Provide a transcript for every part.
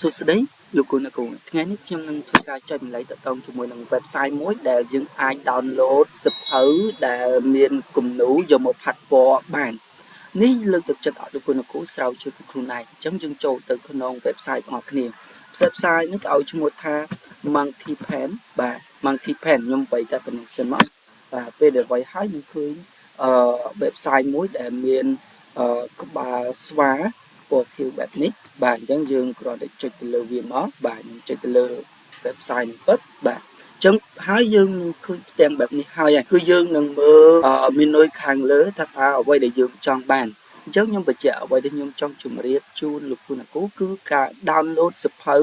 សួស្តីលោកគ្រូអ្នកគ្រូថ្ងៃនេះខ្ញុំនឹងធ្វើការចែកម្លែកតទៅជាមួយនឹង website មួយដែលយើងអាច download សៀវភៅដែលមានគំនូរយកមកផាត់ពណ៌បាននេះលើកទឹកចិត្តឲ្យលោកគ្រូអ្នកគ្រូស្រាវជ្រាវពីខ្លួនឯងអញ្ចឹងយើងចូលទៅក្នុង website របស់គ្នា website នេះគេឲ្យឈ្មោះថា Monkey Pen បាទ Monkey Pen ខ្ញុំបីតែប៉ុណ្្នឹងសិនមកបាទពេលដែលໄວហើយនឹងឃើញwebsite មួយដែលមានក្បាលស្វាពណ៌ខៀវបែបនេះបាទអញ្ចឹងយើងគ្រាន់តែចុចទៅលើវាមកបាទខ្ញុំចុចទៅលើ website នេះពិតបាទអញ្ចឹងហើយយើងនឹងឃើញផ្ទាំងបែបនេះហើយគឺយើងនឹងមើលមេនុយខាងលើថាតើអ្វីដែលយើងចង់បានអញ្ចឹងខ្ញុំបញ្ជាក់អ្វីដែលខ្ញុំចង់ជម្រាបជូនលោកគ្រូអ្នកគ្រូគឺការ download សៀវភៅ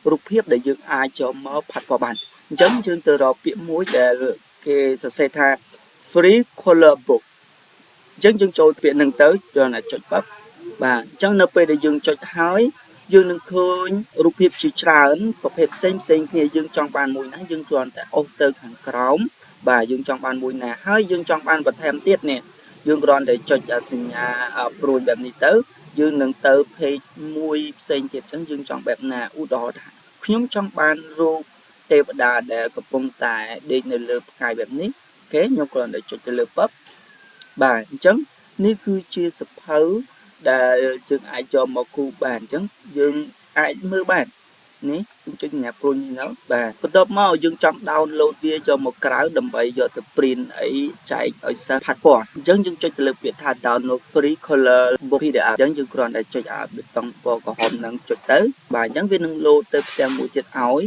រូបភាពដែលយើងអាចយកមកផាត់ពណ៌បានអញ្ចឹងយើងទៅរកពាក្យមួយដែលគេសរសេរថា free color book អញ្ចឹងយើងចូលពាក្យហ្នឹងទៅយើងចុចปั๊បបាទអញ្ចឹងនៅពេលដែលយើងចុចហើយយើងនឹងឃើញរូបភាពជាច្រើនប្រភេទផ្សេងគ្នាយើងចង់បានមួយណាយើងគ្រាន់តែអូសទៅខាងក្រោមបាទយើងចង់បានមួយណាហើយយើងចង់បានបន្ថែមទៀតនេះយើងគ្រាន់តែចុចសញ្ញាព្រួយបែបនេះទៅយើងនឹងទៅ page មួយផ្សេងទៀតអញ្ចឹងយើងចង់បែបណាឧទាហរណ៍ថាខ្ញុំចង់បានរូបទេវតាដែលកំពុងតែដេកនៅលើផ្កាយបែបនេះអូខេខ្ញុំគ្រាន់តែចុចទៅលើปั๊បបាទអញ្ចឹងនេះគឺជាសភៅដែលយើងអាចយកមកគូបានអញ្ចឹងយើងអាចមើលបាននេះខ្ញុំចុចសញ្ញាព្រួយនេះទៅបាទបន្ទាប់មកយើងចង់ download វាយកមកក្រៅដើម្បីយកទៅ print អីចែកឲ្យសិស្សផាត់ពណ៌អញ្ចឹងយើងចុចទៅលើពាក្យថា download free color book PDF អញ្ចឹងយើងគ្រាន់តែចុចប៊ូតុងពណ៌ក្រហមហ្នឹងចុចទៅបាទអញ្ចឹងវានឹង load ទៅផ្ទាំងមួយទៀតឲ្យ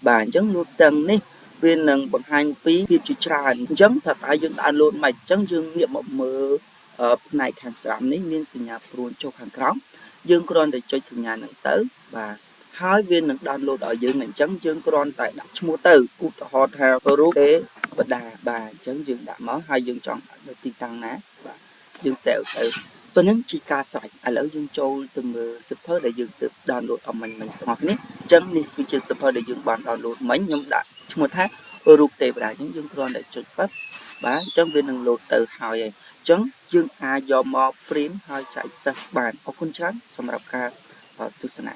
បាទអញ្ចឹង load ទាំងនេះវានឹងបង្ហាញពីភាពជាច្រើនអញ្ចឹងថាតើយើង download មកអញ្ចឹងយើងងាកមកមើលផ្នែកខាងស្ដាំនេះមានសញ្ញាព្រួញចុះខាងក្រោមយើងគ្រាន់តែចុចសញ្ញាហ្នឹងទៅបាទហើយវានឹង download ឲ្យយើងអញ្ចឹងយើងគ្រាន់តែដាក់ឈ្មោះទៅឧទាហរណ៍ថារូបទេវតាបាទអញ្ចឹងយើងដាក់មកហើយយើងចង់ដាក់នៅទីតាំងណាបាទយើង save ទៅប៉ុណ្ណឹងជាការស្រេចឥឡូវយើងចូលទៅមើលសៀវភៅដែលយើងទើប download អស់មិញទាំងអស់គ្នាអញ្ចឹងនេះគឺជាសៀវភៅដែលយើងបាន download មិញខ្ញុំដាក់ឈ្មោះថារូបទេវតាអញ្ចឹងយើងគ្រាន់តែចុចប៉ាប់បាទអញ្ចឹងវានឹង load ទៅហើយអញ្ចឹងយើងអាចយកមក print ហើយចែកសិស្សបានអរគុណច្រើនសម្រាប់ការទស្សនា